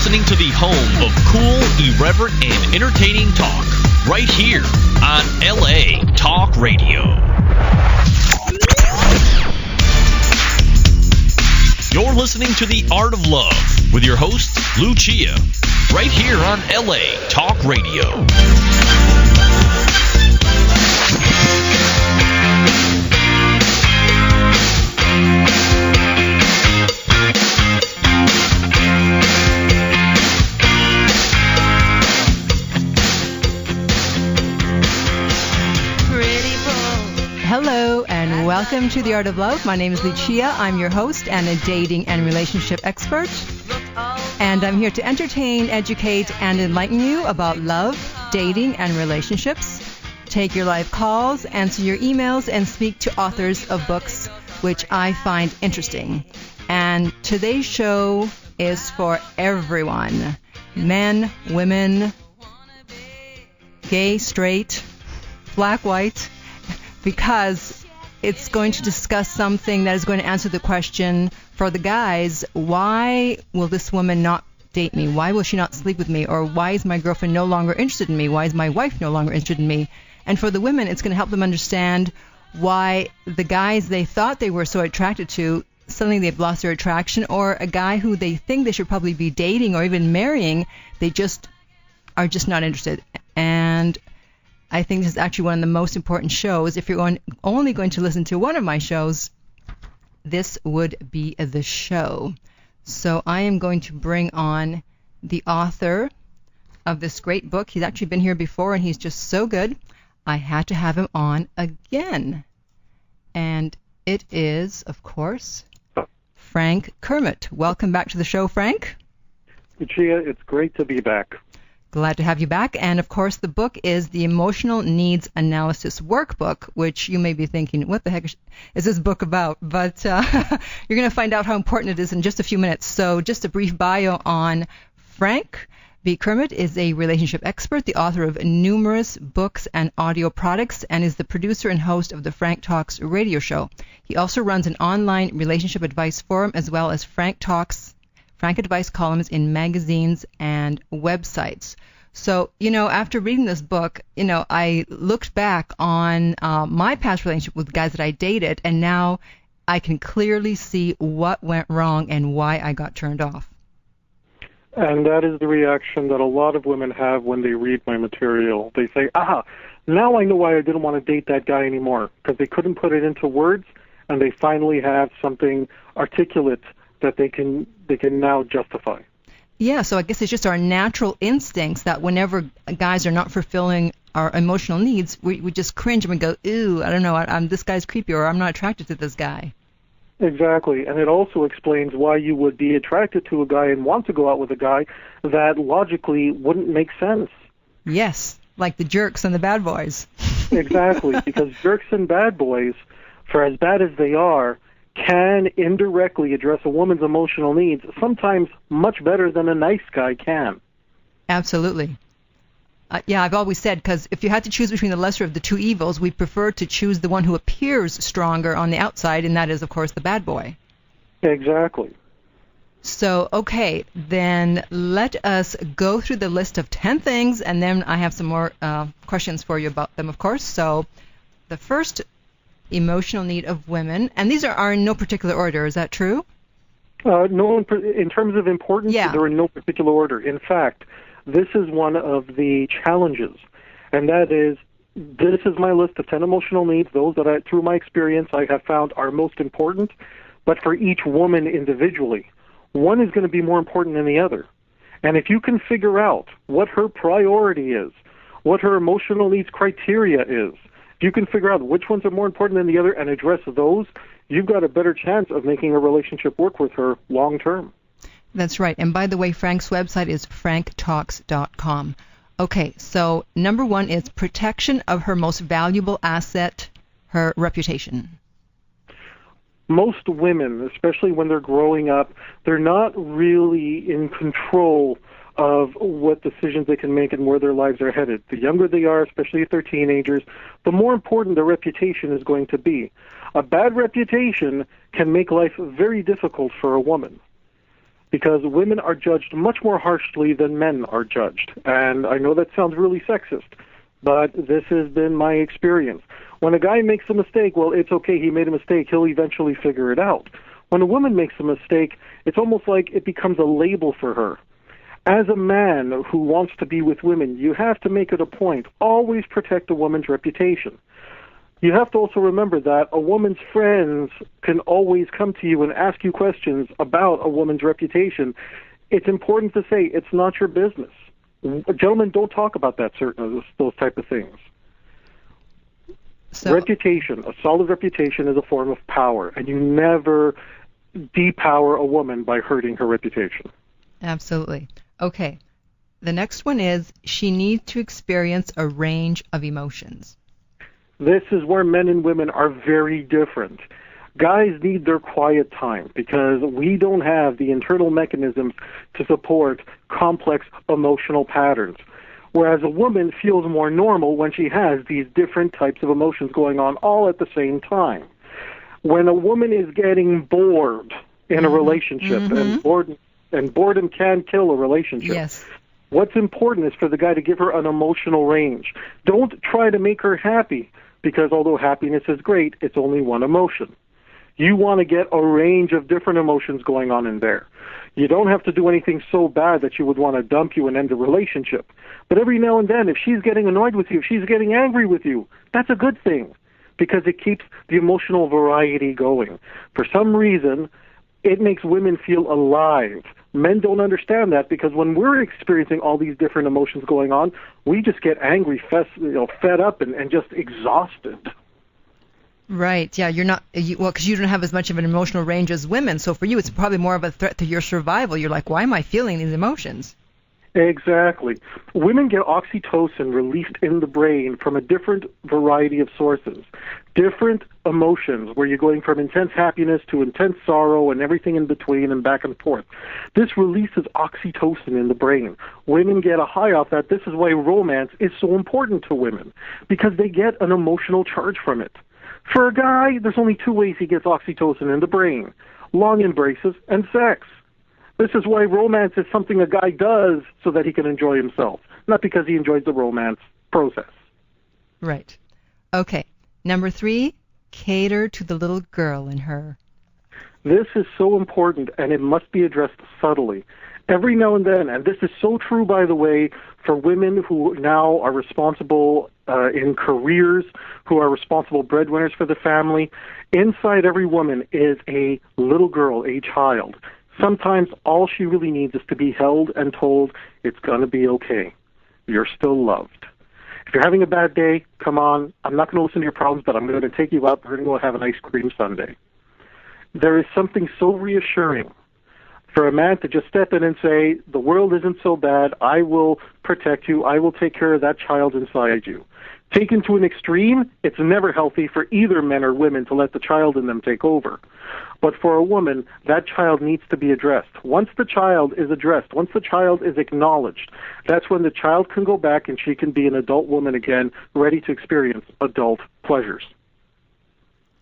listening to the home of cool, irreverent, and entertaining talk, right here on LA Talk Radio. You're listening to The Art of Love with your host, Lucia, right here on LA Talk Radio. Hello and welcome to The Art of Love. My name is Lucia. I'm your host and a dating and relationship expert. And I'm here to entertain, educate, and enlighten you about love, dating, and relationships. Take your live calls, answer your emails, and speak to authors of books which I find interesting. And today's show is for everyone. Men, women, gay, straight, black, white, because it's going to discuss something that is going to answer the question for the guys, why will this woman not date me? Why will she not sleep with me? Or why is my girlfriend no longer interested in me? Why is my wife no longer interested in me? And for the women, it's going to help them understand why the guys they thought they were so attracted to, suddenly they've lost their attraction, or a guy who they think they should probably be dating or even marrying, they just are just not interested. And I think this is actually one of the most important shows. If you're only going to listen to one of my shows, this would be the show. So I am going to bring on the author of this great book. He's actually been here before, and he's just so good. I had to have him on again. And it is, of course, Frank Kermit. Welcome back to the show, Frank. Lucia, it's great to be back. Glad to have you back. And, of course, the book is the Emotional Needs Analysis Workbook, which you may be thinking, what the heck is this book about? But you're going to find out how important it is in just a few minutes. So just a brief bio on Frank. B. Kermit is a relationship expert, the author of numerous books and audio products, and is the producer and host of the Frank Talks radio show. He also runs an online relationship advice forum, as well as Frank Advice columns in magazines and websites. So, after reading this book, I looked back on my past relationship with guys that I dated, and now I can clearly see what went wrong and why I got turned off. And that is the reaction that a lot of women have when they read my material. They say, now I know why I didn't want to date that guy anymore, because they couldn't put it into words, and they finally have something articulate that they can now justify. Yeah, so I guess it's just our natural instincts that whenever guys are not fulfilling our emotional needs, we just cringe and we go, ew, I don't know, this guy's creepy, or I'm not attracted to this guy. Exactly, and it also explains why you would be attracted to a guy and want to go out with a guy that logically wouldn't make sense. Yes, like the jerks and the bad boys. Exactly, because jerks and bad boys, for as bad as they are, can indirectly address a woman's emotional needs, sometimes much better than a nice guy can. Absolutely. Yeah, I've always said, because if you had to choose between the lesser of the two evils, we prefer to choose the one who appears stronger on the outside, and that is, of course, the bad boy. Exactly. So, okay, then let us go through the list of 10 things, and then I have some more questions for you about them, of course. So the first emotional need of women, and these are in no particular order, is that true? No, in terms of importance, they're in no particular order. In fact, this is one of the challenges, and that is, this is my list of 10 emotional needs, those that through my experience I have found are most important, but for each woman individually, one is going to be more important than the other. And if you can figure out what her priority is, what her emotional needs criteria is, if you can figure out which ones are more important than the other and address those, you've got a better chance of making a relationship work with her long term. That's right. And by the way, Frank's website is franktalks.com. Okay, so number one is protection of her most valuable asset, her reputation. Most women, especially when they're growing up, they're not really in control of what decisions they can make and where their lives are headed. The younger they are, especially if they're teenagers, the more important their reputation is going to be. A bad reputation can make life very difficult for a woman. because women are judged much more harshly than men are judged. And I know that sounds really sexist, but this has been my experience. When a guy makes a mistake, well, it's okay, he made a mistake, he'll eventually figure it out. When a woman makes a mistake, it's almost like it becomes a label for her. As a man who wants to be with women, you have to make it a point, always protect a woman's reputation. You have to also remember that a woman's friends can always come to you and ask you questions about a woman's reputation. It's important to say it's not your business. Gentlemen, don't talk about those type of things. So, reputation, a solid reputation is a form of power, and you never depower a woman by hurting her reputation. Absolutely. Okay. The next one is she needs to experience a range of emotions. This is where men and women are very different. Guys need their quiet time because we don't have the internal mechanisms to support complex emotional patterns. Whereas a woman feels more normal when she has these different types of emotions going on all at the same time. When a woman is getting bored in a relationship, and boredom can kill a relationship, yes. What's important is for the guy to give her an emotional range. Don't try to make her happy, because although happiness is great, it's only one emotion. You want to get a range of different emotions going on in there. You don't have to do anything so bad that she would want to dump you and end the relationship. But every now and then, if she's getting annoyed with you, if she's getting angry with you, that's a good thing, because it keeps the emotional variety going. For some reason, it makes women feel alive. Men don't understand that, because when we're experiencing all these different emotions going on, we just get angry, fed up, and just exhausted. Right. Yeah, you're not, because you don't have as much of an emotional range as women. So for you, it's probably more of a threat to your survival. You're like, why am I feeling these emotions? Exactly. Women get oxytocin released in the brain from a different variety of sources, different emotions, where you're going from intense happiness to intense sorrow and everything in between and back and forth. This releases oxytocin in the brain. Women get a high off that. This is why romance is so important to women, because they get an emotional charge from it. For a guy, there's only two ways he gets oxytocin in the brain: long embraces and sex. This is why romance is something a guy does so that he can enjoy himself, not because he enjoys the romance process. Right. Okay. Number 3, cater to the little girl in her. This is so important, and it must be addressed subtly. Every now and then, and this is so true, by the way, for women who now are responsible in careers, who are responsible breadwinners for the family, inside every woman is a little girl, a child. Sometimes all she really needs is to be held and told, it's going to be okay. You're still loved. If you're having a bad day, come on. I'm not going to listen to your problems, but I'm going to take you out. We're going to go have an ice cream sundae. There is something so reassuring for a man to just step in and say, the world isn't so bad. I will protect you. I will take care of that child inside you. Taken to an extreme, it's never healthy for either men or women to let the child in them take over. But for a woman, that child needs to be addressed. Once the child is addressed, once the child is acknowledged, that's when the child can go back and she can be an adult woman again, ready to experience adult pleasures.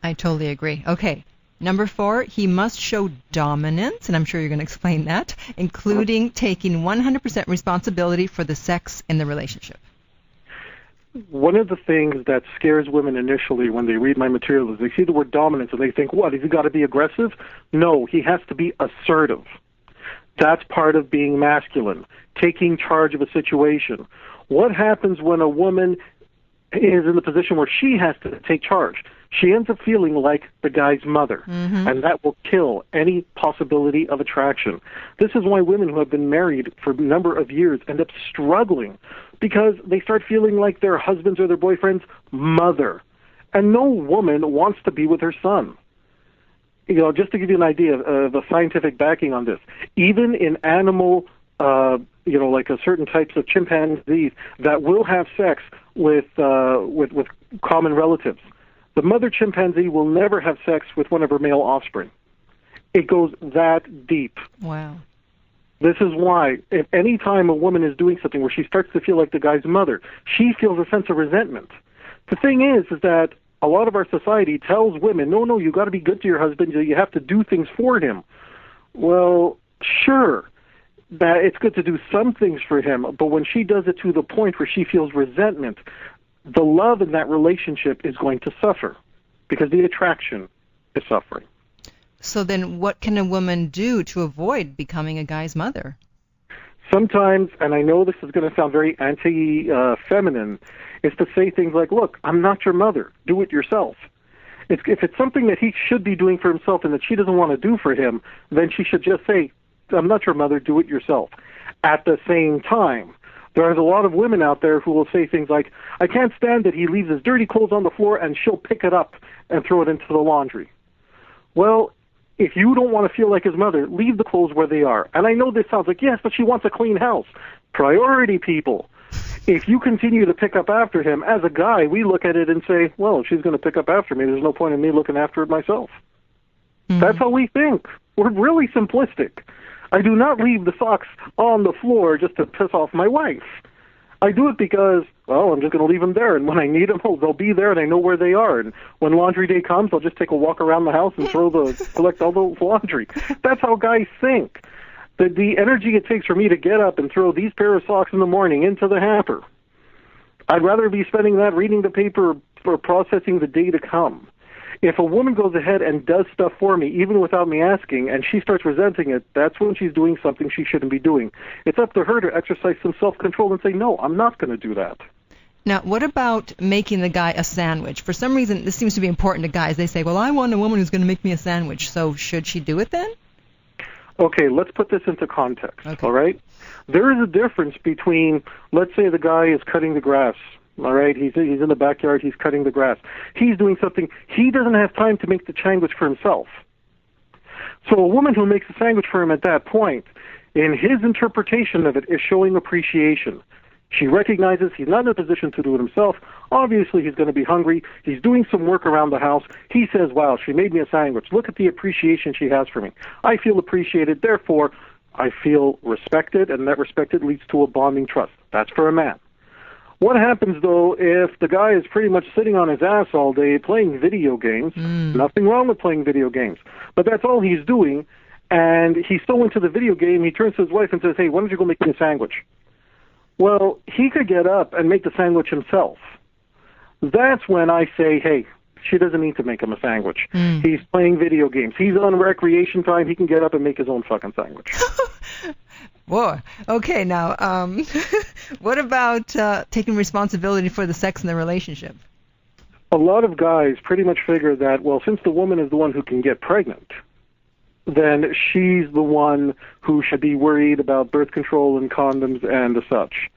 I totally agree. Okay. Number 4, he must show dominance, and I'm sure you're going to explain that, including taking 100% responsibility for the sex in the relationship. One of the things that scares women initially when they read my material is they see the word dominance and they think, what, has he got to be aggressive? No, he has to be assertive. That's part of being masculine, taking charge of a situation. What happens when a woman is in the position where she has to take charge? She ends up feeling like the guy's mother, and that will kill any possibility of attraction. This is why women who have been married for a number of years end up struggling, because they start feeling like their husband's or their boyfriend's mother. And no woman wants to be with her son. You know, just to give you an idea of the scientific backing on this, even in animal, like a certain types of chimpanzees that will have sex with common relatives, the mother chimpanzee will never have sex with one of her male offspring. It goes that deep. Wow. This is why, if any time a woman is doing something where she starts to feel like the guy's mother, she feels a sense of resentment. The thing is that a lot of our society tells women, no, you got to be good to your husband, you have to do things for him. Well, sure, that it's good to do some things for him, but when she does it to the point where she feels resentment, the love in that relationship is going to suffer because the attraction is suffering. So then what can a woman do to avoid becoming a guy's mother? Sometimes, and I know this is going to sound very anti-feminine, is to say things like, look, I'm not your mother. Do it yourself. If it's something that he should be doing for himself and that she doesn't want to do for him, then she should just say, I'm not your mother. Do it yourself. At the same time, there's a lot of women out there who will say things like, I can't stand that he leaves his dirty clothes on the floor and she'll pick it up and throw it into the laundry. Well, if you don't want to feel like his mother, leave the clothes where they are. And I know this sounds like, yes, but she wants a clean house. Priority, people. If you continue to pick up after him, as a guy, we look at it and say, well, if she's going to pick up after me, there's no point in me looking after it myself. Mm-hmm. That's how we think. We're really simplistic. I do not leave the socks on the floor just to piss off my wife. I do it because, well, I'm just going to leave them there, and when I need them, they'll be there, and I know where they are. And when laundry day comes, I'll just take a walk around the house and collect all the laundry. That's how guys think. The energy it takes for me to get up and throw these pair of socks in the morning into the hamper, I'd rather be spending that reading the paper or processing the day to come. If a woman goes ahead and does stuff for me, even without me asking, and she starts resenting it, that's when she's doing something she shouldn't be doing. It's up to her to exercise some self-control and say, no, I'm not going to do that. Now, what about making the guy a sandwich? For some reason, this seems to be important to guys. They say, well, I want a woman who's going to make me a sandwich, so should she do it then? Okay, let's put this into context, all right? There is a difference between, let's say the guy is cutting the grass. All right, he's in the backyard, he's cutting the grass. He's doing something, he doesn't have time to make the sandwich for himself. So a woman who makes a sandwich for him at that point, in his interpretation of it, is showing appreciation. She recognizes he's not in a position to do it himself. Obviously, he's going to be hungry. He's doing some work around the house. He says, wow, she made me a sandwich. Look at the appreciation she has for me. I feel appreciated, therefore, I feel respected, and that respected leads to a bonding trust. That's for a man. What happens, though, if the guy is pretty much sitting on his ass all day playing video games? Nothing wrong with playing video games, but that's all he's doing, and he's so into the video game, he turns to his wife and says, hey, why don't you go make me a sandwich? Well, he could get up and make the sandwich himself. That's when I say, hey, she doesn't need to make him a sandwich. He's playing video games. He's on recreation time. He can get up and make his own fucking sandwich. Whoa. Okay, now, what about taking responsibility for the sex in the relationship? A lot of guys pretty much figure that, well, since the woman is the one who can get pregnant, then she's the one who should be worried about birth control and condoms and such.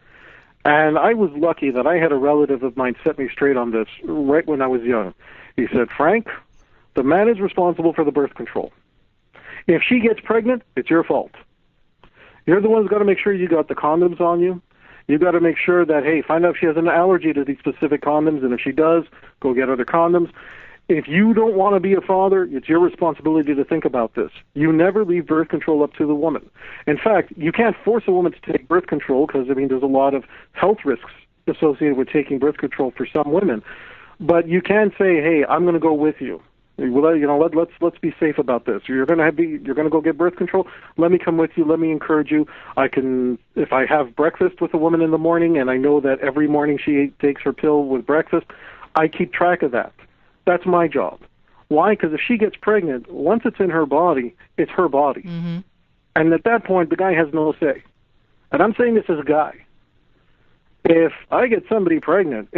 And I was lucky that I had a relative of mine set me straight on this right when I was young. He said, Frank, the man is responsible for the birth control. If she gets pregnant, it's your fault. You're the one who's got to make sure you got the condoms on you. You've got to make sure that, hey, find out if she has an allergy to these specific condoms, and if she does, go get other condoms. If you don't want to be a father, it's your responsibility to think about this. You never leave birth control up to the woman. In fact, you can't force a woman to take birth control because, I mean, there's a lot of health risks associated with taking birth control for some women. But you can say, hey, I'm going to go with you. Well, you know, let's be safe about this. You're going to go get birth control. Let me come with you. Let me encourage you. I can, if I have breakfast with a woman in the morning, and I know that every morning she takes her pill with breakfast, I keep track of that. That's my job. Why? Because if she gets pregnant, once it's in her body, it's her body, and at that point, the guy has no say. And I'm saying this as a guy. If I get somebody pregnant,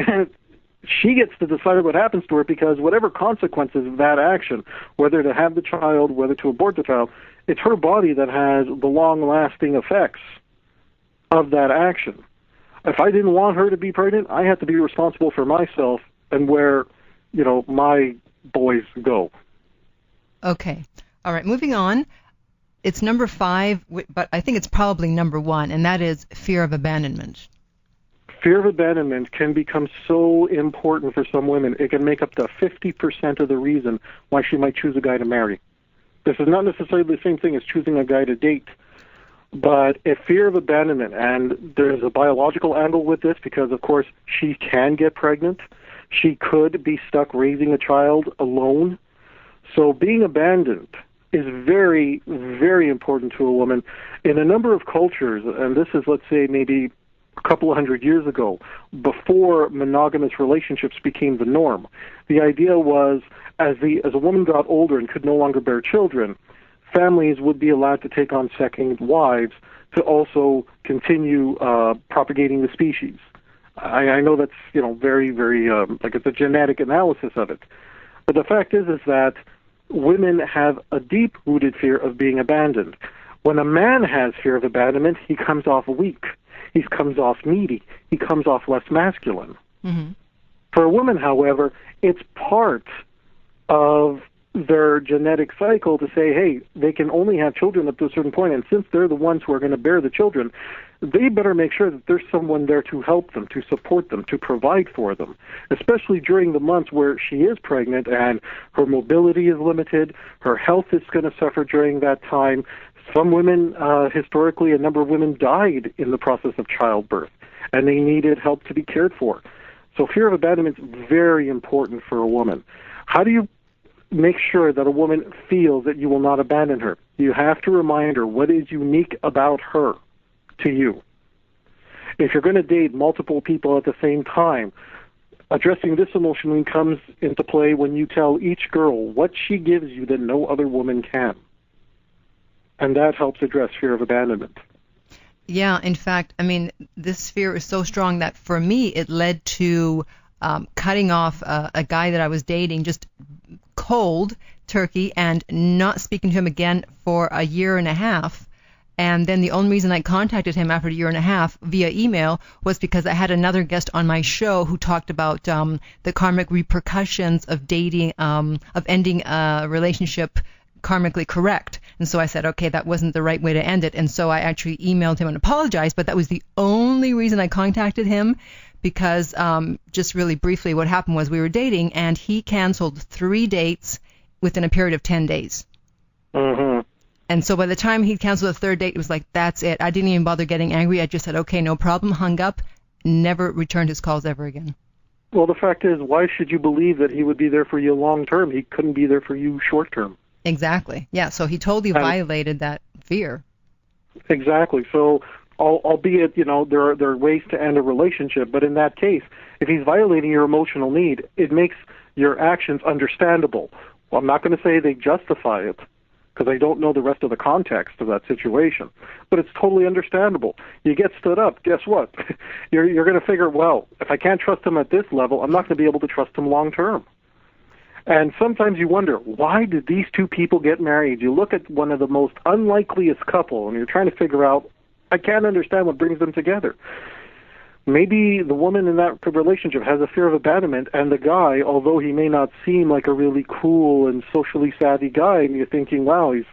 she gets to decide what happens to her, because whatever consequences of that action, whether to have the child, whether to abort the child, it's her body that has the long-lasting effects of that action. If I didn't want her to be pregnant, I have to be responsible for myself and where, you know, my boys go. Okay. All right. Moving on. It's number 5, but I think it's probably number 1, and that is fear of abandonment. Fear of abandonment can become so important for some women. It can make up to 50% of the reason why she might choose a guy to marry. This is not necessarily the same thing as choosing a guy to date, but if fear of abandonment, and there's a biological angle with this because, of course, she can get pregnant. She could be stuck raising a child alone. So being abandoned is very, very important to a woman. In a number of cultures, and this is, let's say, maybe a couple of hundred years ago, before monogamous relationships became the norm, the idea was as a woman got older and could no longer bear children, families would be allowed to take on second wives to also continue propagating the species. I know that's, very, very, like it's a genetic analysis of it. But the fact is that women have a deep-rooted fear of being abandoned. When a man has fear of abandonment, he comes off weak. He comes off needy. He comes off less masculine. Mm-hmm. For a woman, however, it's part of their genetic cycle to say, hey, they can only have children up to a certain point, and since they're the ones who are going to bear the children, they better make sure that there's someone there to help them, to support them, to provide for them, especially during the months where she is pregnant and her mobility is limited, her health is going to suffer during that time. Some women, historically, a number of women died in the process of childbirth, and they needed help to be cared for. So fear of abandonment is very important for a woman. How do you make sure that a woman feels that you will not abandon her? You have to remind her what is unique about her to you. If you're going to date multiple people at the same time, addressing this emotionally comes into play when you tell each girl what she gives you that no other woman can. And that helps address fear of abandonment. Yeah, in fact, this fear is so strong that for me it led to cutting off a guy that I was dating, just cold turkey, and not speaking to him again for a year and a half. And then the only reason I contacted him after a year and a half via email was because I had another guest on my show who talked about the karmic repercussions of dating, of ending a relationship karmically correct. And so I said, okay, that wasn't the right way to end it. And so I actually emailed him and apologized, but that was the only reason I contacted him, because just really briefly what happened was we were dating and he canceled 3 dates within a period of 10 days. Mm-hmm. And so by the time he canceled the third date, it was like, that's it. I didn't even bother getting angry. I just said, okay, no problem, hung up, never returned his calls ever again. Well, the fact is, why should you believe that he would be there for you long term? He couldn't be there for you short term. Exactly. Yeah, so he totally violated that fear. Exactly. So, albeit, there are ways to end a relationship, but in that case, if he's violating your emotional need, it makes your actions understandable. Well, I'm not going to say they justify it, because I don't know the rest of the context of that situation. But it's totally understandable. You get stood up, guess what? You're going to figure, well, if I can't trust him at this level, I'm not going to be able to trust him long term. And sometimes you wonder, why did these two people get married? You look at one of the most unlikeliest couple, and you're trying to figure out, I can't understand what brings them together. Maybe the woman in that relationship has a fear of abandonment, and the guy, although he may not seem like a really cool and socially savvy guy, and you're thinking, wow, he's,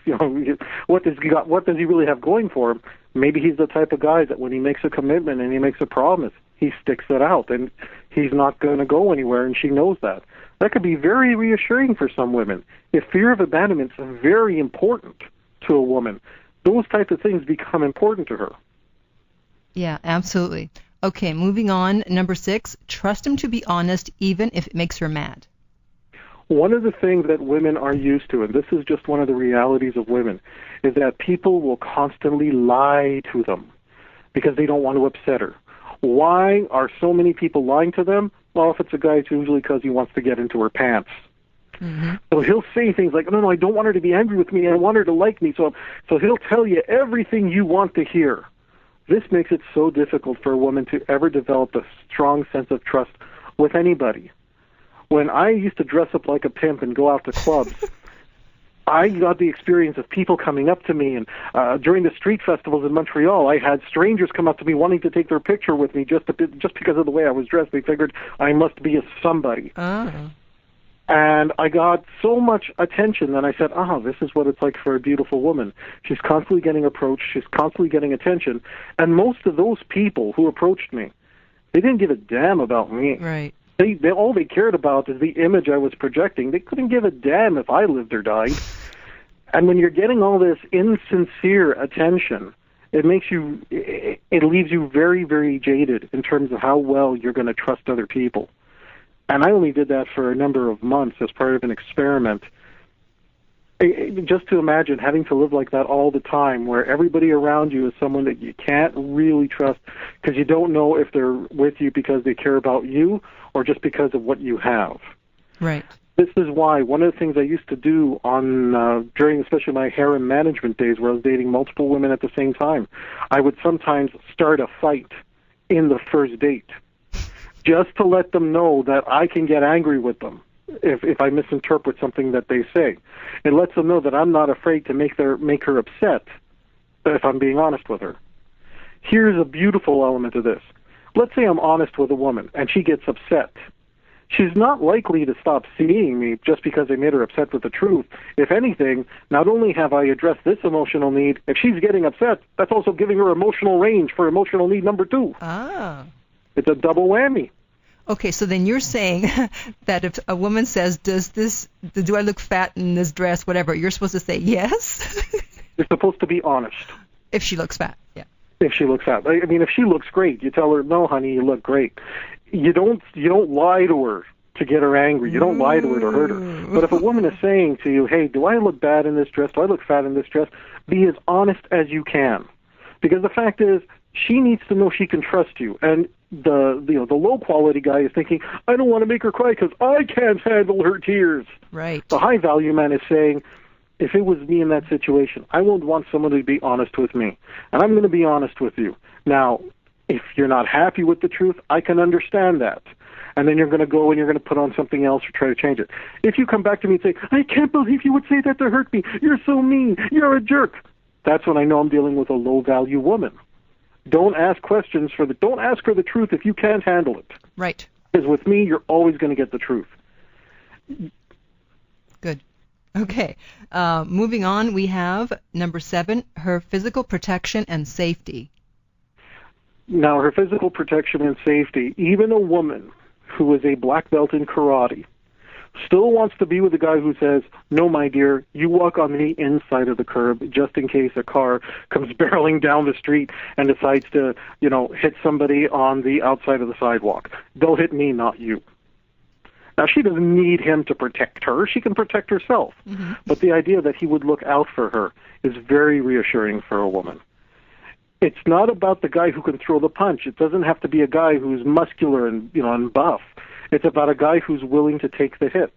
what does he really have going for him? Maybe he's the type of guy that when he makes a commitment and he makes a promise, he sticks it out, and he's not going to go anywhere, and she knows that. That could be very reassuring for some women. If fear of abandonment is very important to a woman, those types of things become important to her. Yeah, absolutely. Okay, moving on. Number 6, trust him to be honest even if it makes her mad. One of the things that women are used to, and this is just one of the realities of women, is that people will constantly lie to them because they don't want to upset her. Why are so many people lying to them? Well, if it's a guy, it's usually because he wants to get into her pants. Mm-hmm. So he'll say things like, no, I don't want her to be angry with me. I want her to like me. So he'll tell you everything you want to hear. This makes it so difficult for a woman to ever develop a strong sense of trust with anybody. When I used to dress up like a pimp and go out to clubs, I got the experience of people coming up to me, and during the street festivals in Montreal, I had strangers come up to me wanting to take their picture with me just because of the way I was dressed. They figured I must be a somebody. Oh. And I got so much attention that I said, this is what it's like for a beautiful woman. She's constantly getting approached. She's constantly getting attention. And most of those people who approached me, they didn't give a damn about me. Right. They all they cared about is the image I was projecting. They couldn't give a damn if I lived or died. And when you're getting all this insincere attention, it leaves you very, very jaded in terms of how well you're going to trust other people. And I only did that for a number of months as part of an experiment. Just to imagine having to live like that all the time, where everybody around you is someone that you can't really trust because you don't know if they're with you because they care about you or just because of what you have. Right. This is why one of the things I used to do during especially my harem management days where I was dating multiple women at the same time, I would sometimes start a fight in the first date just to let them know that I can get angry with them if I misinterpret something that they say. It lets them know that I'm not afraid to make her upset if I'm being honest with her. Here's a beautiful element of this. Let's say I'm honest with a woman and she gets upset. She's not likely to stop seeing me just because I made her upset with the truth. If anything, not only have I addressed this emotional need, if she's getting upset, that's also giving her emotional range for emotional need number 2. Ah. It's a double whammy. Okay, so then you're saying that if a woman says, do I look fat in this dress, whatever, you're supposed to say yes? You're supposed to be honest. If she looks fat, yeah. If she looks fat. I mean, if she looks great, you tell her, no, honey, you look great. You don't lie to her to get her angry. You don't lie to her to hurt her. But if a woman is saying to you, hey, do I look bad in this dress? Do I look fat in this dress? Be as honest as you can. Because the fact is, she needs to know she can trust you. And the low quality guy is thinking, I don't want to make her cry because I can't handle her tears. Right. The high value man is saying, if it was me in that situation, I would want someone to be honest with me. And I'm going to be honest with you. Now, if you're not happy with the truth, I can understand that. And then you're going to go and you're going to put on something else or try to change it. If you come back to me and say, I can't believe you would say that to hurt me. You're so mean. You're a jerk. That's when I know I'm dealing with a low-value woman. Don't ask questions don't ask her the truth if you can't handle it. Right. Because with me, you're always going to get the truth. Good. Okay. Moving on, we have number 7, her physical protection and safety. Now, her physical protection and safety, even a woman who is a black belt in karate still wants to be with a guy who says, no, my dear, you walk on the inside of the curb just in case a car comes barreling down the street and decides to, hit somebody on the outside of the sidewalk. They'll hit me, not you. Now, she doesn't need him to protect her. She can protect herself. Mm-hmm. But the idea that he would look out for her is very reassuring for a woman. It's not about the guy who can throw the punch. It doesn't have to be a guy who's muscular and buff. It's about a guy who's willing to take the hit.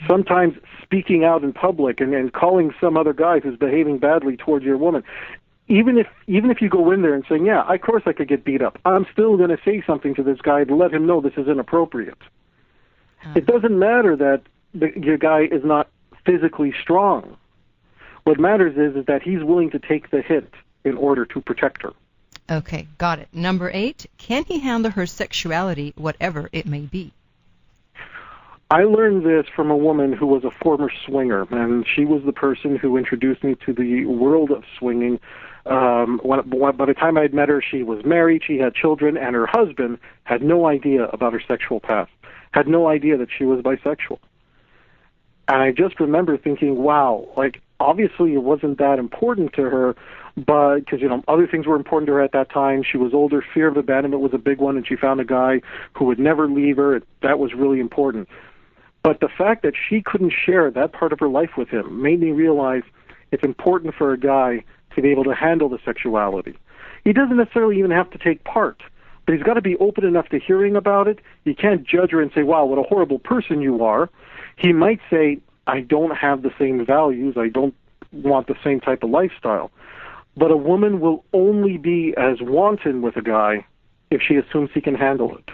Sometimes speaking out in public and calling some other guy who's behaving badly towards your woman, even if you go in there and say, yeah, of course I could get beat up, I'm still going to say something to this guy to let him know this is inappropriate. It doesn't matter that your guy is not physically strong. What matters is that he's willing to take the hit in order to protect her. Okay, got it. Number 8, can he handle her sexuality, whatever it may be? I learned this from a woman who was a former swinger, and she was the person who introduced me to the world of swinging. By the time I'd met her, she was married, she had children, and her husband had no idea about her sexual past, had no idea that she was bisexual. And I just remember thinking, wow, obviously it wasn't that important to her, but because, other things were important to her at that time. She was older. Fear of abandonment was a big one, and she found a guy who would never leave her. That was really important. But the fact that she couldn't share that part of her life with him made me realize it's important for a guy to be able to handle the sexuality. He doesn't necessarily even have to take part, but he's got to be open enough to hearing about it. You can't judge her and say, wow, what a horrible person you are. He might say, I don't have the same values. I don't want the same type of lifestyle. But a woman will only be as wanton with a guy if she assumes he can handle it.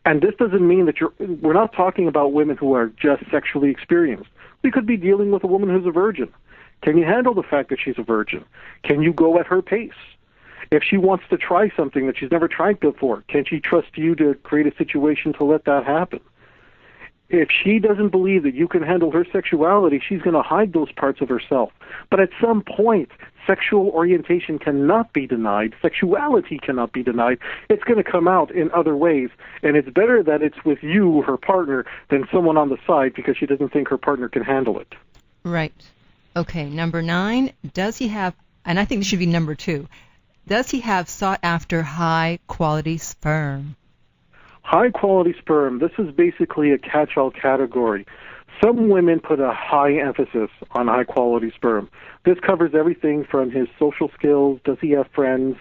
And this doesn't mean that we're not talking about women who are just sexually experienced. We could be dealing with a woman who's a virgin. Can you handle the fact that she's a virgin? Can you go at her pace? If she wants to try something that she's never tried before, can she trust you to create a situation to let that happen? If she doesn't believe that you can handle her sexuality, she's going to hide those parts of herself. But at some point, sexual orientation cannot be denied. Sexuality cannot be denied. It's going to come out in other ways. And it's better that it's with you, her partner, than someone on the side because she doesn't think her partner can handle it. Right. Okay, number 9, does he have, and I think this should be number 2, does he have sought-after high-quality sperm? High-quality sperm, this is basically a catch-all category. Some women put a high emphasis on high-quality sperm. This covers everything from his social skills. Does he have friends?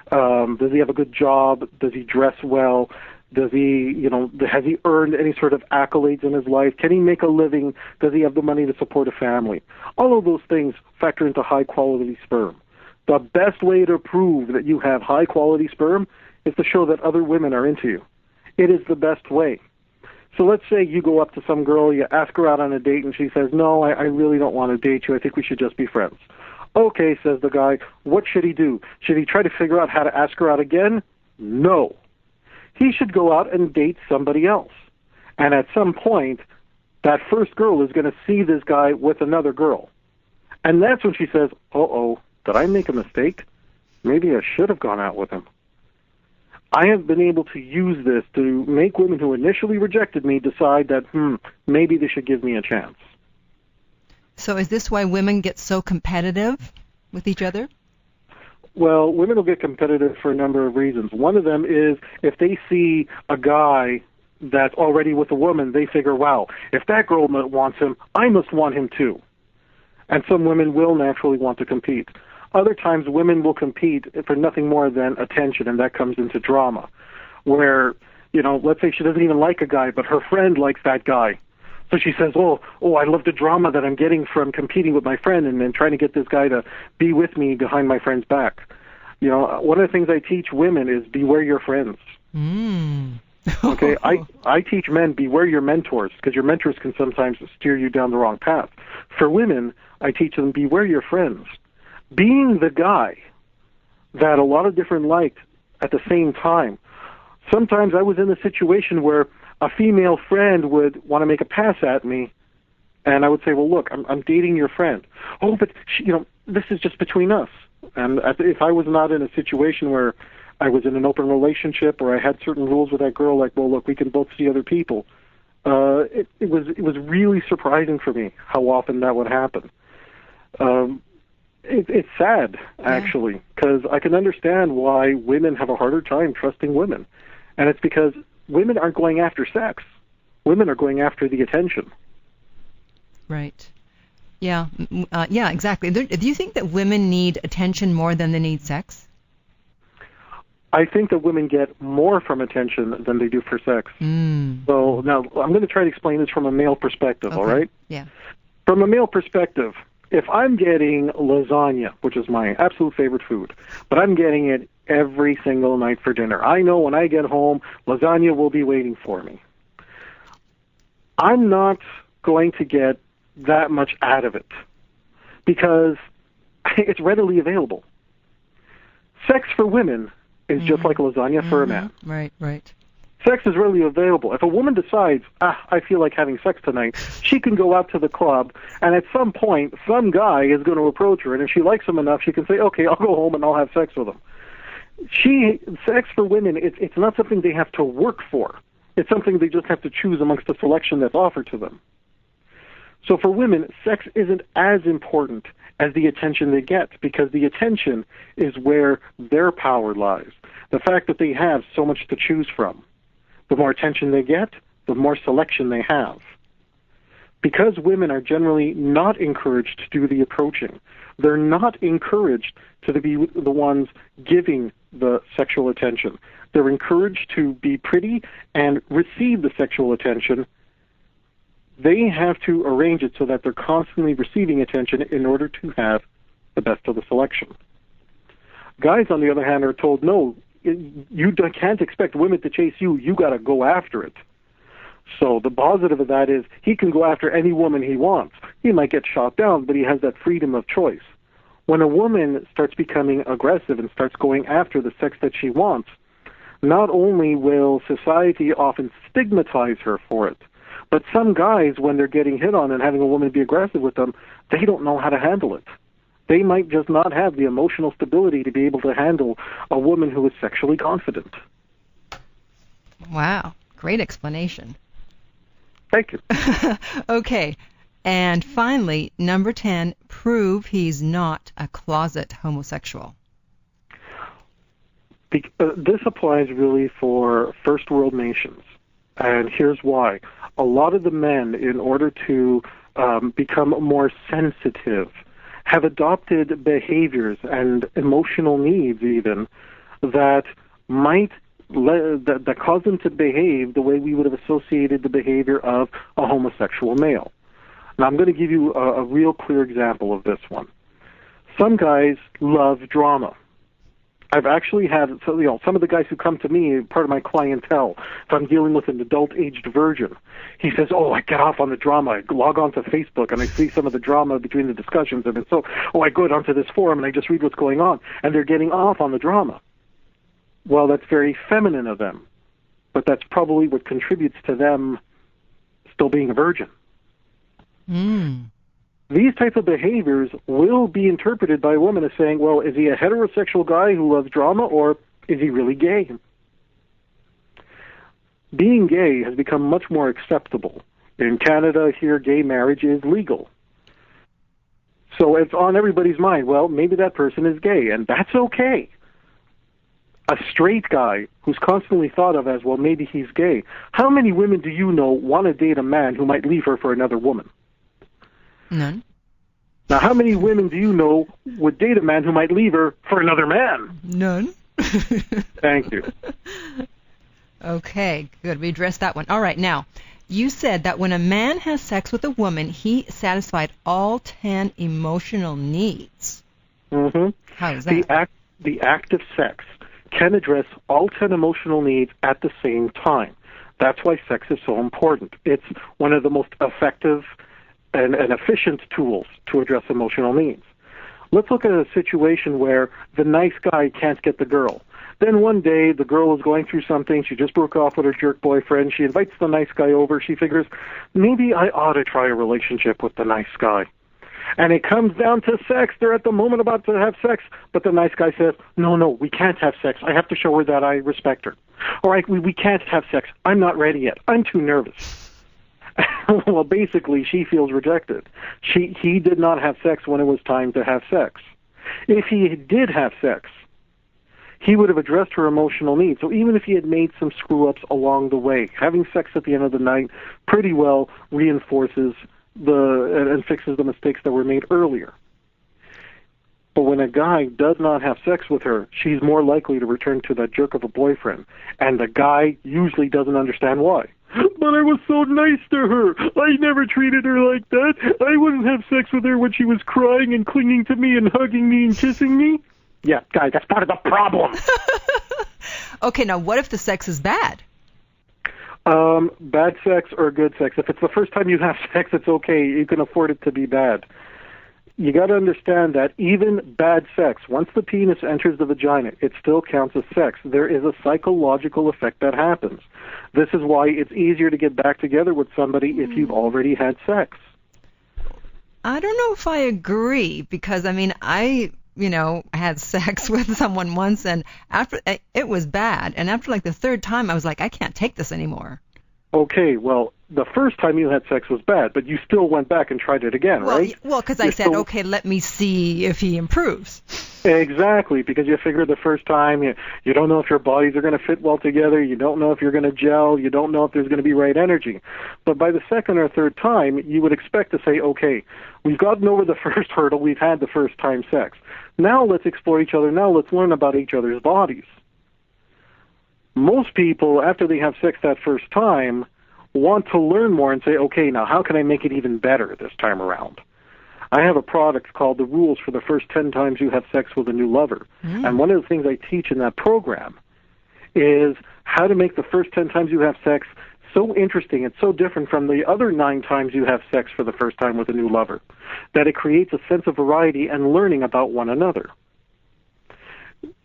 Does he have a good job? Does he dress well? Does he, has he earned any sort of accolades in his life? Can he make a living? Does he have the money to support a family? All of those things factor into high-quality sperm. The best way to prove that you have high-quality sperm is to show that other women are into you. It is the best way. So let's say you go up to some girl, you ask her out on a date, and she says, no, I really don't want to date you. I think we should just be friends. Okay, says the guy, what should he do? Should he try to figure out how to ask her out again? No. He should go out and date somebody else. And at some point, that first girl is going to see this guy with another girl. And that's when she says, uh-oh, did I make a mistake? Maybe I should have gone out with him. I have been able to use this to make women who initially rejected me decide that, maybe they should give me a chance. So is this why women get so competitive with each other? Well, women will get competitive for a number of reasons. One of them is if they see a guy that's already with a woman, they figure, wow, if that girl wants him, I must want him too. And some women will naturally want to compete. Other times, women will compete for nothing more than attention, and that comes into drama, where, let's say she doesn't even like a guy, but her friend likes that guy. So she says, oh, I love the drama that I'm getting from competing with my friend and then trying to get this guy to be with me behind my friend's back. One of the things I teach women is beware your friends. Okay, I teach men, beware your mentors, because your mentors can sometimes steer you down the wrong path. For women, I teach them, beware your friends. Being the guy that a lot of different liked at the same time. Sometimes I was in a situation where a female friend would want to make a pass at me, and I would say, well, look, I'm dating your friend. Oh, but, this is just between us. And if I was not in a situation where I was in an open relationship or I had certain rules with that girl, like, well, look, we can both see other people, it was really surprising for me how often that would happen. It's sad, actually, because I can understand why women have a harder time trusting women. And it's because women aren't going after sex. Women are going after the attention. Right. Yeah, exactly. Do you think that women need attention more than they need sex? I think that women get more from attention than they do for sex. So now I'm going to try to explain this from a male perspective, all right? Yeah. From a male perspective, if I'm getting lasagna, which is my absolute favorite food, but I'm getting it every single night for dinner, I know when I get home, lasagna will be waiting for me. I'm not going to get that much out of it because it's readily available. Sex for women is just like lasagna for a man. Right. Sex is readily available. If a woman decides, I feel like having sex tonight, she can go out to the club, and at some point, some guy is going to approach her, and if she likes him enough, she can say, okay, I'll go home and I'll have sex with him. Sex for women, it's not something they have to work for. It's something they just have to choose amongst the selection that's offered to them. So for women, sex isn't as important as the attention they get, because the attention is where their power lies. The fact that they have so much to choose from. The more attention they get, the more selection they have. Because women are generally not encouraged to do the approaching, they're not encouraged to be the ones giving the sexual attention. They're encouraged to be pretty and receive the sexual attention. They have to arrange it so that they're constantly receiving attention in order to have the best of the selection. Guys, on the other hand, are told, no, you can't expect women to chase you. You got to go after it. So the positive of that is he can go after any woman he wants. He might get shot down, but he has that freedom of choice. When a woman starts becoming aggressive and starts going after the sex that she wants, not only will society often stigmatize her for it, but some guys, when they're getting hit on and having a woman be aggressive with them, they don't know how to handle it. They might just not have the emotional stability to be able to handle a woman who is sexually confident. Wow, great explanation. Thank you. Okay, and finally, number 10, prove he's not a closet homosexual. This applies really for first world nations. And here's why. A lot of the men, in order to become more sensitive, have adopted behaviors and emotional needs even that might that cause them to behave the way we would have associated the behavior of a homosexual male. Now, I'm going to give you a real clear example of this one. Some guys love drama. I've actually had, some of the guys who come to me, part of my clientele, if I'm dealing with an adult-aged virgin, he says, I get off on the drama. I log on to Facebook and I see some of the drama between the discussions. And so, I go onto this forum and I just read what's going on. And they're getting off on the drama. Well, that's very feminine of them. But that's probably what contributes to them still being a virgin. These type of behaviors will be interpreted by a woman as saying, well, is he a heterosexual guy who loves drama, or is he really gay? Being gay has become much more acceptable. In Canada, here, gay marriage is legal. So it's on everybody's mind, well, maybe that person is gay, and that's okay. A straight guy who's constantly thought of as, well, maybe he's gay. How many women do you know want to date a man who might leave her for another woman? None. Now, how many women do you know would date a man who might leave her for another man? None. Thank you. Okay, good. We addressed that one. All right, now, you said that when a man has sex with a woman, he satisfied all 10 emotional needs. Mm-hmm. How is that? The act of sex can address all 10 emotional needs at the same time. That's why sex is so important. It's one of the most effective and efficient tools to address emotional needs. Let's look at a situation where the nice guy can't get the girl. Then one day, the girl is going through something. She just broke off with her jerk boyfriend. She invites the nice guy over. She figures, maybe I ought to try a relationship with the nice guy. And it comes down to sex. They're at the moment about to have sex, but the nice guy says, no, we can't have sex. I have to show her that I respect her. All right, we can't have sex. I'm not ready yet. I'm too nervous. Well, basically, she feels rejected. He did not have sex when it was time to have sex. If he did have sex, he would have addressed her emotional needs. So even if he had made some screw-ups along the way, having sex at the end of the night pretty well reinforces and fixes the mistakes that were made earlier. But when a guy does not have sex with her, she's more likely to return to that jerk of a boyfriend. And the guy usually doesn't understand why. But I was so nice to her. I never treated her like that. I wouldn't have sex with her when she was crying and clinging to me and hugging me and kissing me. Yeah, guys, that's part of the problem. Okay, now what if the sex is bad? Bad sex or good sex. If it's the first time you have sex, it's okay. You can afford it to be bad. You got to understand that even bad sex, once the penis enters the vagina, it still counts as sex. There is a psychological effect that happens. This is why it's easier to get back together with somebody if you've already had sex. I don't know if I agree, because, I had sex with someone once, and after it was bad. And after like the third time, I was like, I can't take this anymore. Okay, well, the first time you had sex was bad, but you still went back and tried it again, right? Well, because I said, okay, let me see if he improves. Exactly, because you figured the first time you don't know if your bodies are going to fit well together, you don't know if you're going to gel, you don't know if there's going to be right energy. But by the second or third time, you would expect to say, okay, we've gotten over the first hurdle, we've had the first time sex. Now let's explore each other, now let's learn about each other's bodies. Most people, after they have sex that first time, want to learn more and say, okay, now how can I make it even better this time around? I have a product called The Rules for the First 10 Times You Have Sex with a New Lover. And one of the things I teach in that program is how to make the first 10 times you have sex so interesting and so different from the other 9 times you have sex for the first time with a new lover, that it creates a sense of variety and learning about one another.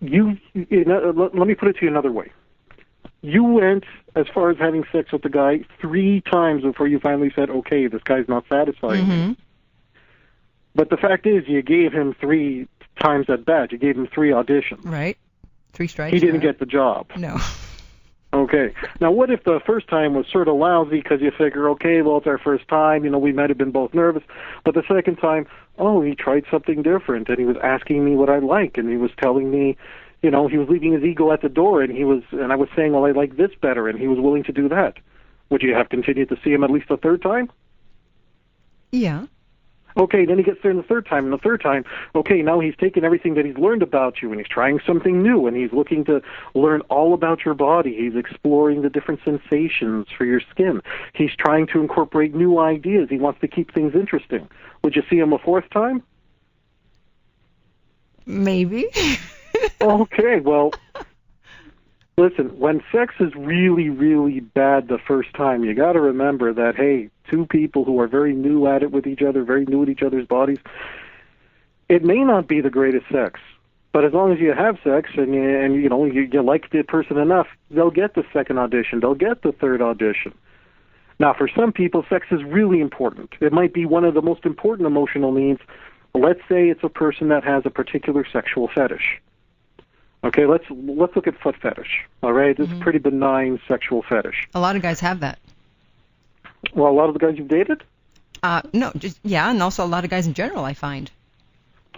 Let me put it to you another way. You went as far as having sex with the guy 3 times before you finally said, okay, this guy's not satisfying me. But the fact is, you gave him 3 times at bat. You gave him 3 auditions. Right. 3 strikes. He didn't get the job. No. Okay. Now, what if the first time was sort of lousy because you figure, okay, well, it's our first time, we might have been both nervous. But the second time, he tried something different, and he was asking me what I like, and he was telling me, he was leaving his ego at the door, and I was saying, well, I like this better, and he was willing to do that. Would you have continued to see him at least a third time? Yeah. Okay, then he gets there the third time, and the third time, okay, now he's taken everything that he's learned about you, and he's trying something new, and he's looking to learn all about your body. He's exploring the different sensations for your skin. He's trying to incorporate new ideas. He wants to keep things interesting. Would you see him a fourth time? Maybe. Okay, well, listen, when sex is really, really bad the first time, you got to remember that, hey, two people who are very new at it with each other, very new at each other's bodies, it may not be the greatest sex, but as long as you have sex and you like the person enough, they'll get the second audition, they'll get the third audition. Now, for some people, sex is really important. It might be one of the most important emotional needs. Let's say it's a person that has a particular sexual fetish. Okay, let's look at foot fetish. All right, it's a pretty benign sexual fetish. A lot of guys have that. Well, a lot of the guys you've dated? No, and also a lot of guys in general, I find.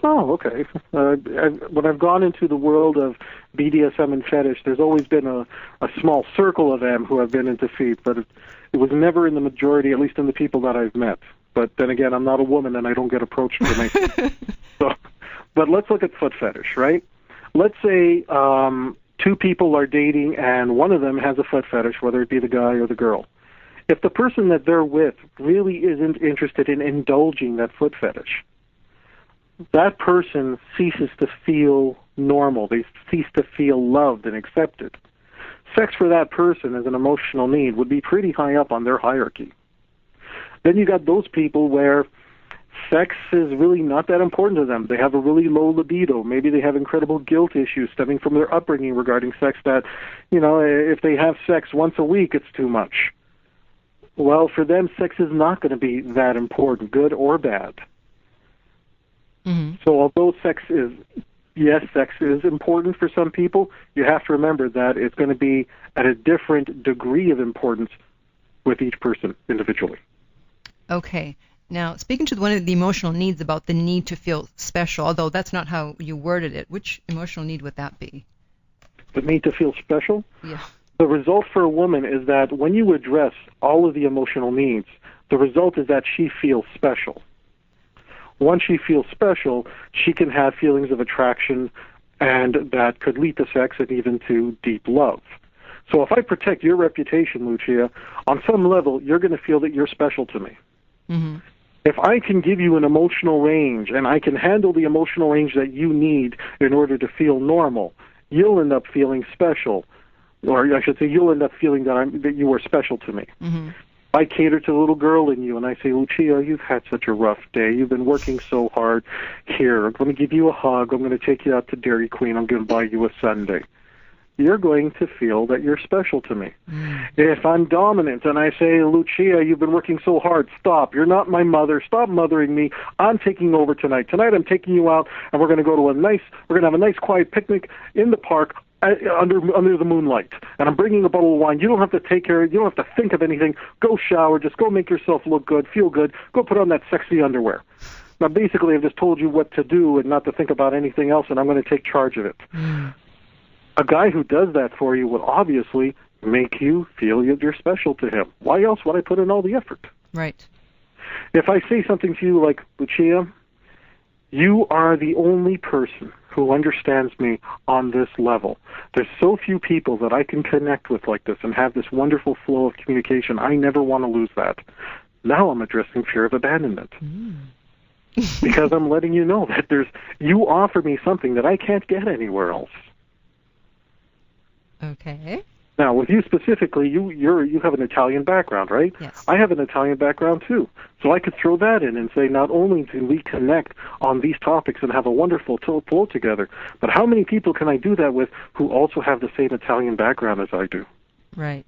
Oh, okay. When I've gone into the world of BDSM and fetish, there's always been a small circle of them who have been into feet, but it was never in the majority, at least in the people that I've met. But then again, I'm not a woman and I don't get approached for my but let's look at foot fetish, right? Let's say two people are dating and one of them has a foot fetish, whether it be the guy or the girl. If the person that they're with really isn't interested in indulging that foot fetish, that person ceases to feel normal. They cease to feel loved and accepted. Sex for that person as an emotional need would be pretty high up on their hierarchy. Then you got those people where sex is really not that important to them. They have a really low libido. Maybe they have incredible guilt issues stemming from their upbringing regarding sex that, if they have sex once a week, it's too much. Well, for them, sex is not going to be that important, good or bad. Mm-hmm. So although sex is important for some people, you have to remember that it's going to be at a different degree of importance with each person individually. Okay. Now, speaking to one of the emotional needs about the need to feel special, although that's not how you worded it, which emotional need would that be? The need to feel special? Yeah. The result for a woman is that when you address all of the emotional needs, the result is that she feels special. Once she feels special, she can have feelings of attraction, and that could lead to sex and even to deep love. So if I protect your reputation, Lucia, on some level, you're going to feel that you're special to me. Mm-hmm. If I can give you an emotional range and I can handle the emotional range that you need in order to feel normal, you'll end up feeling special. Or I should say, you'll end up feeling that you are special to me. Mm-hmm. I cater to the little girl in you, and I say, Lucia, you've had such a rough day. You've been working so hard. Here, I'm going to give you a hug. I'm going to take you out to Dairy Queen. I'm going to buy you a sundae. You're going to feel that you're special to me. Mm. If I'm dominant and I say, Lucia, you've been working so hard, stop. You're not my mother. Stop mothering me. I'm taking over tonight. Tonight I'm taking you out, and we're going to go to we're going to have a nice quiet picnic in the park under the moonlight. And I'm bringing a bottle of wine. You don't have to take care. You don't have to think of anything. Go shower. Just go make yourself look good, feel good. Go put on that sexy underwear. Now, basically, I've just told you what to do and not to think about anything else, and I'm going to take charge of it. Mm. A guy who does that for you will obviously make you feel you're special to him. Why else would I put in all the effort? Right. If I say something to you like, Lucia, you are the only person who understands me on this level. There's so few people that I can connect with like this and have this wonderful flow of communication. I never want to lose that. Now I'm addressing fear of abandonment. Mm. Because I'm letting you know that you offer me something that I can't get anywhere else. Okay. Now, with you specifically, you have an Italian background, right? Yes. I have an Italian background, too. So I could throw that in and say, not only do we connect on these topics and have a wonderful flow together, but how many people can I do that with who also have the same Italian background as I do? Right.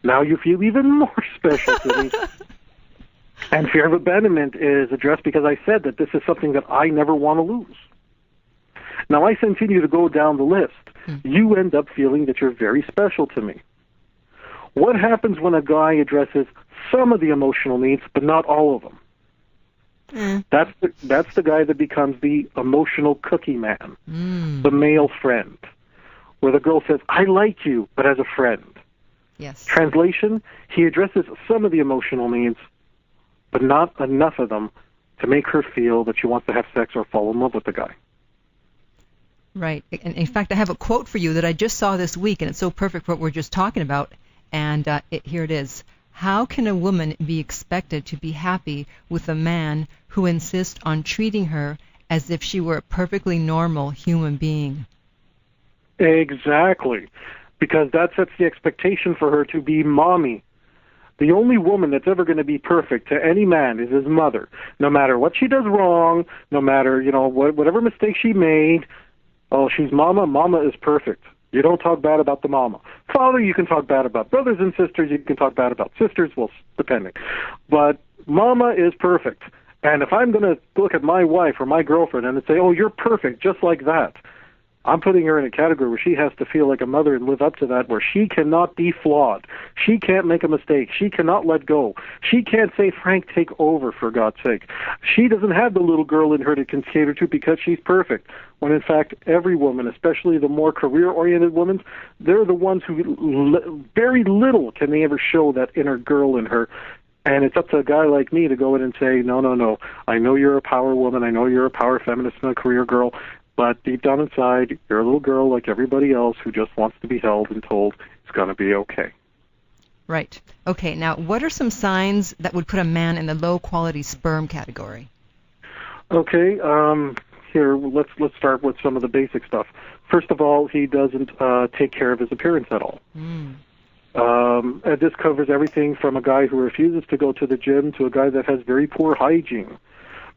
Now you feel even more special to me. And fear of abandonment is addressed because I said that this is something that I never want to lose. Now, I continue to go down the list. You end up feeling that you're very special to me. What happens when a guy addresses some of the emotional needs, but not all of them? That's the guy that becomes the emotional cookie man, the male friend, where the girl says, I like you, but as a friend. Yes. Translation, he addresses some of the emotional needs, but not enough of them to make her feel that she wants to have sex or fall in love with the guy. Right. And in fact, I have a quote for you that I just saw this week, and it's so perfect for what we're just talking about. And here it is. How can a woman be expected to be happy with a man who insists on treating her as if she were a perfectly normal human being? Exactly. Because that sets the expectation for her to be mommy. The only woman that's ever going to be perfect to any man is his mother. No matter what she does wrong, no matter, whatever mistake she made, oh, she's mama. Mama is perfect. You don't talk bad about the mama. Father, you can talk bad about. Brothers and sisters, you can talk bad about. Sisters, well, depending. But mama is perfect. And if I'm going to look at my wife or my girlfriend and say, oh, you're perfect, just like that, I'm putting her in a category where she has to feel like a mother and live up to that, where she cannot be flawed. She can't make a mistake. She cannot let go. She can't say, Frank, take over, for God's sake. She doesn't have the little girl in her to cater to because she's perfect. When, in fact, every woman, especially the more career-oriented women, they're the ones who very little can they ever show that inner girl in her. And it's up to a guy like me to go in and say, no, I know you're a power woman. I know you're a power feminist and a career girl. But deep down inside, you're a little girl like everybody else who just wants to be held and told it's going to be okay. Right. Okay, now what are some signs that would put a man in the low-quality sperm category? Okay, here, let's start with some of the basic stuff. First of all, he doesn't take care of his appearance at all. And this covers everything from a guy who refuses to go to the gym to a guy that has very poor hygiene.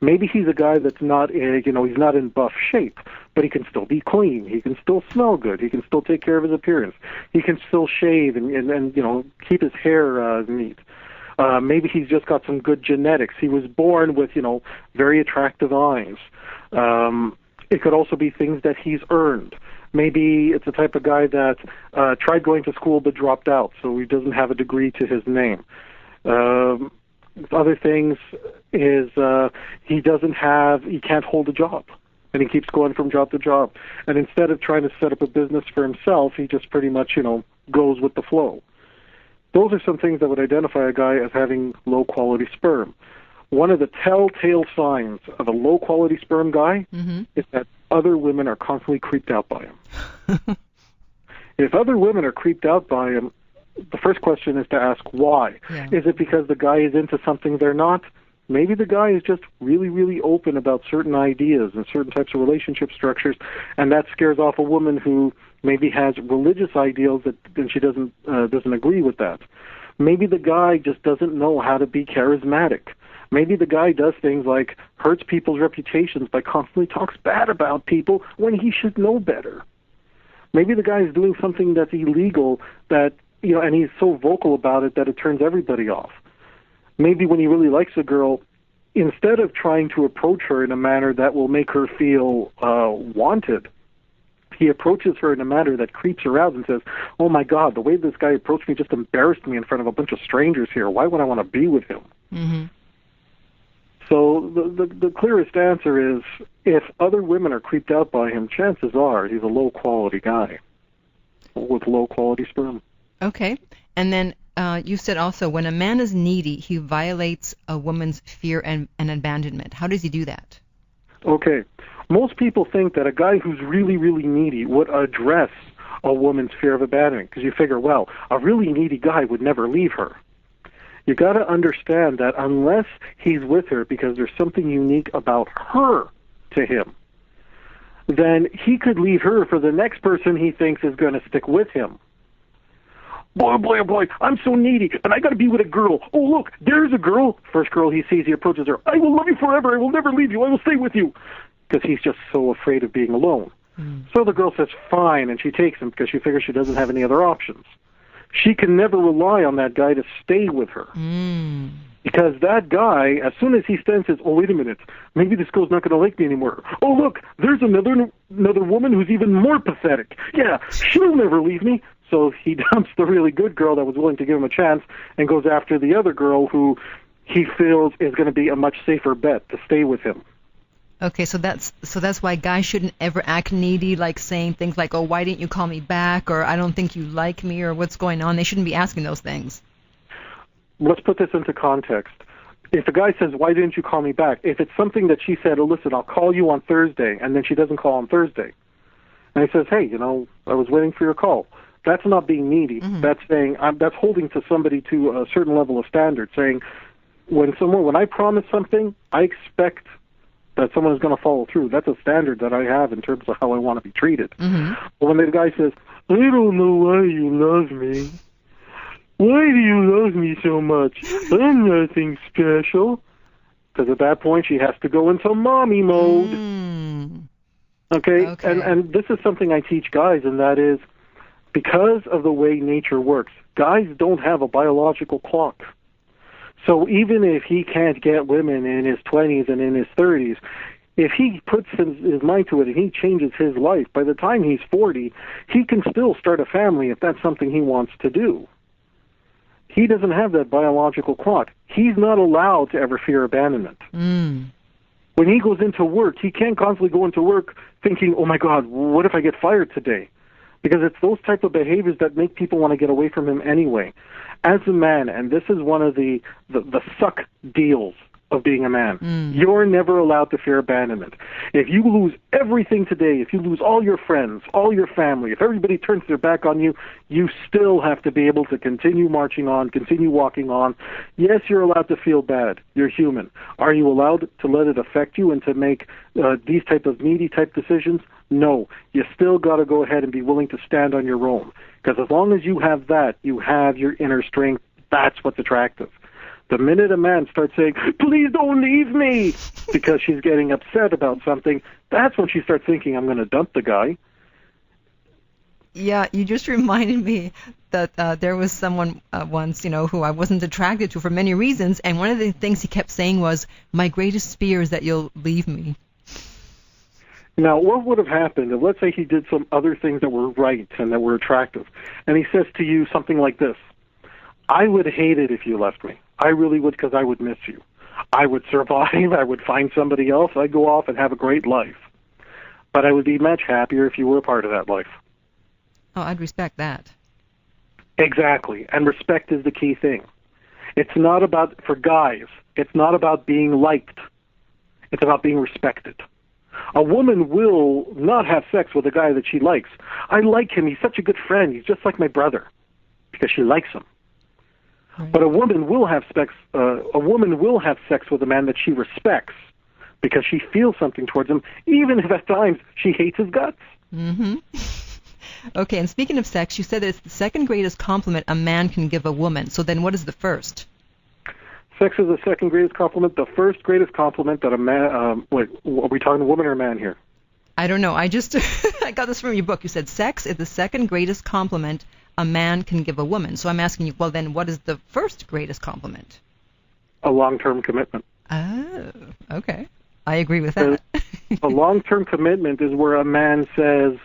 Maybe he's a guy that's not, he's not in buff shape, but he can still be clean. He can still smell good. He can still take care of his appearance. He can still shave and keep his hair neat. Maybe he's just got some good genetics. He was born with, very attractive eyes. It could also be things that he's earned. Maybe it's the type of guy that tried going to school but dropped out, so he doesn't have a degree to his name. Other things is he can't hold a job, and he keeps going from job to job. And instead of trying to set up a business for himself, he just pretty much, goes with the flow. Those are some things that would identify a guy as having low-quality sperm. One of the telltale signs of a low-quality sperm guy is that other women are constantly creeped out by him. If other women are creeped out by him, the first question is to ask why. Yeah. Is it because the guy is into something they're not? Maybe the guy is just really, really open about certain ideas and certain types of relationship structures, and that scares off a woman who maybe has religious ideals and she doesn't agree with that. Maybe the guy just doesn't know how to be charismatic. Maybe the guy does things like hurts people's reputations by constantly talks bad about people when he should know better. Maybe the guy is doing something that's illegal that and he's so vocal about it that it turns everybody off. Maybe when he really likes a girl, instead of trying to approach her in a manner that will make her feel wanted, he approaches her in a manner that creeps her out and says, oh my God, the way this guy approached me just embarrassed me in front of a bunch of strangers here. Why would I want to be with him? Mm-hmm. So the clearest answer is, if other women are creeped out by him, chances are he's a low-quality guy with low-quality sperm. Okay. And then you said also, when a man is needy, he violates a woman's fear and abandonment. How does he do that? Okay. Most people think that a guy who's really, really needy would address a woman's fear of abandonment, because you figure, well, a really needy guy would never leave her. You got to understand that unless he's with her because there's something unique about her to him, then he could leave her for the next person he thinks is going to stick with him. Boy, I'm so needy, and I got to be with a girl. Oh, look, there's a girl. First girl he sees, he approaches her. I will love you forever. I will never leave you. I will stay with you. Because he's just so afraid of being alone. So the girl says, fine, and she takes him because she figures she doesn't have any other options. She can never rely on that guy to stay with her. Because that guy, as soon as he senses, oh, wait a minute, maybe this girl's not going to like me anymore. Oh, look, there's another woman who's even more pathetic. Yeah, she'll never leave me. So he dumps the really good girl that was willing to give him a chance and goes after the other girl who he feels is going to be a much safer bet to stay with him. Okay, so that's why guys shouldn't ever act needy, like saying things like, "Oh, why didn't you call me back?" or "I don't think you like me," or "What's going on?" They shouldn't be asking those things. Let's put this into context. If a guy says, "Why didn't you call me back?" If it's something that she said, "Oh, listen, I'll call you on Thursday," and then she doesn't call on Thursday, and he says, "Hey, I was waiting for your call." That's not being needy. Mm-hmm. That's saying that's holding to somebody to a certain level of standard. Saying, when I promise something, I expect that someone is going to follow through. That's a standard that I have in terms of how I want to be treated. Mm-hmm. But when the guy says, "I don't know why you love me. Why do you love me so much? I'm nothing special." Because at that point, she has to go into mommy mode. Okay? And this is something I teach guys, and that is, because of the way nature works, guys don't have a biological clock. So even if he can't get women in his 20s and in his 30s, if he puts his mind to it and he changes his life, by the time he's 40, he can still start a family if that's something he wants to do. He doesn't have that biological clock. He's not allowed to ever fear abandonment. When he goes into work, he can't constantly go into work thinking, "Oh my God, what if I get fired today?" Because it's those type of behaviors that make people want to get away from him anyway. As a man, and this is one of the suck deals of being a man, you're never allowed to fear abandonment. If you lose everything today, if you lose all your friends, all your family, if everybody turns their back on you, you still have to be able to continue marching on, continue walking on. Yes, you're allowed to feel bad. You're human. Are you allowed to let it affect you and to make these type of needy type decisions? No. You still got to go ahead and be willing to stand on your own. Because as long as you have that, you have your inner strength. That's what's attractive. The minute a man starts saying, "Please don't leave me," because she's getting upset about something, that's when she starts thinking, "I'm going to dump the guy." Yeah, you just reminded me that there was someone once, who I wasn't attracted to for many reasons, and one of the things he kept saying was, "My greatest fear is that you'll leave me." Now, what would have happened if, let's say, he did some other things that were right and that were attractive, and he says to you something like this: "I would hate it if you left me. I really would, because I would miss you. I would survive. I would find somebody else. I'd go off and have a great life. But I would be much happier if you were a part of that life." Oh, I'd respect that. Exactly. And respect is the key thing. It's not about, for guys, it's not about being liked. It's about being respected. A woman will not have sex with a guy that she likes. "I like him. He's such a good friend. He's just like my brother," because she likes him. Right. But a woman will have sex. A woman will have sex with a man that she respects because she feels something towards him, even if at times she hates his guts. Mm-hmm. Okay, and speaking of sex, you said that it's the second greatest compliment a man can give a woman. So then what is the first? Sex is the second greatest compliment. The first greatest compliment that a man... wait, are we talking a woman or a man here? I don't know. I got this from your book. You said sex is the second greatest compliment a man can give a woman. So I'm asking you, well, then what is the first greatest compliment? A long-term commitment. Oh, okay. I agree with that. A long-term commitment is where a man says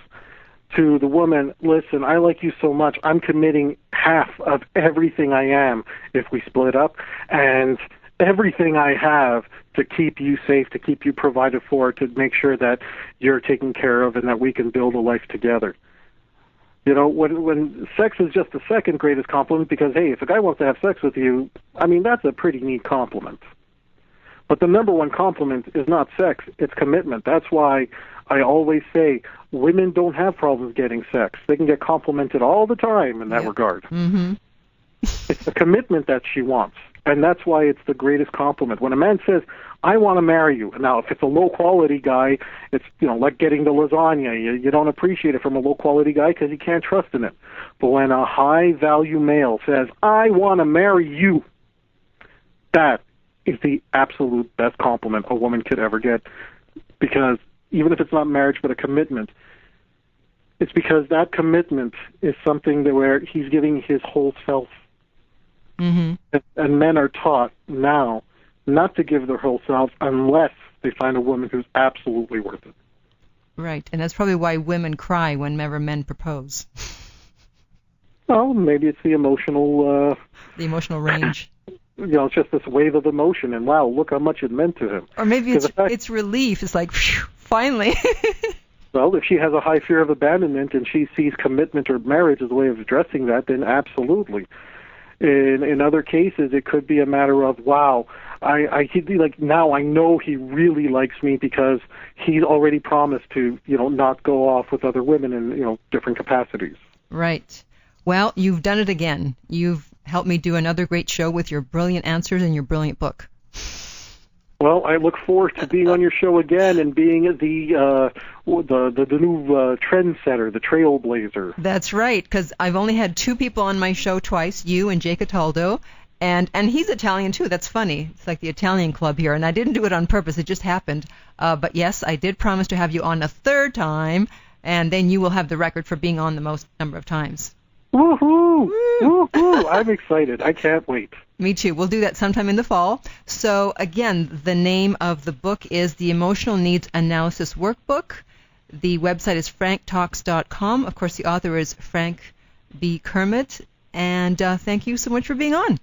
to the woman, "Listen, I like you so much, I'm committing half of everything I am if we split up, and everything I have to keep you safe, to keep you provided for, to make sure that you're taken care of and that we can build a life together." When sex is just the second greatest compliment, because, hey, if a guy wants to have sex with you, I mean, that's a pretty neat compliment. But the number one compliment is not sex, it's commitment. That's why I always say women don't have problems getting sex. They can get complimented all the time in that regard. Mm-hmm. It's the commitment that she wants, and that's why it's the greatest compliment. When a man says, "I want to marry you," now if it's a low-quality guy, it's like getting the lasagna. You don't appreciate it from a low-quality guy because you can't trust in it. But when a high-value male says, "I want to marry you," that is the absolute best compliment a woman could ever get, because even if it's not marriage but a commitment, it's because that commitment is something that where he's giving his whole self. Mm-hmm. And men are taught now not to give their whole selves unless they find a woman who's absolutely worth it. Right, and that's probably why women cry whenever men propose. Well, maybe it's the emotional... the emotional range. it's just this wave of emotion, and wow, look how much it meant to him. Or maybe it's relief. It's like, phew, finally. Well, if she has a high fear of abandonment and she sees commitment or marriage as a way of addressing that, then absolutely. In other cases, it could be a matter of, wow, now I know he really likes me because he's already promised to, not go off with other women in, different capacities. Right. Well, you've done it again. You've helped me do another great show with your brilliant answers and your brilliant book. Well, I look forward to being on your show again and being the new trendsetter, the trailblazer. That's right, because I've only had 2 people on my show twice, you and Jay Cataldo, and he's Italian too. That's funny. It's like the Italian club here, and I didn't do it on purpose. It just happened. But yes, I did promise to have you on a 3rd time, and then you will have the record for being on the most number of times. Woohoo! Woohoo! I'm excited. I can't wait. Me too. We'll do that sometime in the fall. So again, the name of the book is the Emotional Needs Analysis Workbook. The website is franktalks.com. Of course, the author is Frank B. Kermit. And thank you so much for being on.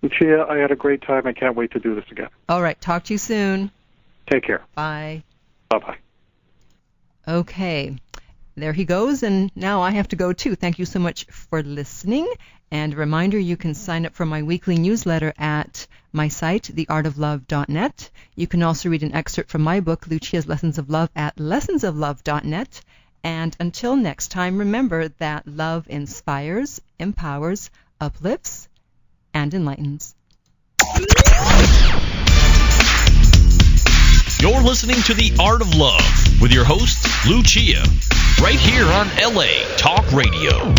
Lucia, I had a great time. I can't wait to do this again. All right. Talk to you soon. Take care. Bye. Bye-bye. Okay. There he goes, and now I have to go too. Thank you so much for listening. And a reminder, you can sign up for my weekly newsletter at my site, theartoflove.net. You can also read an excerpt from my book, Lucia's Lessons of Love, at lessonsoflove.net. And until next time, remember that love inspires, empowers, uplifts, and enlightens. You're listening to The Art of Love with your host, Lucia, right here on LA Talk Radio.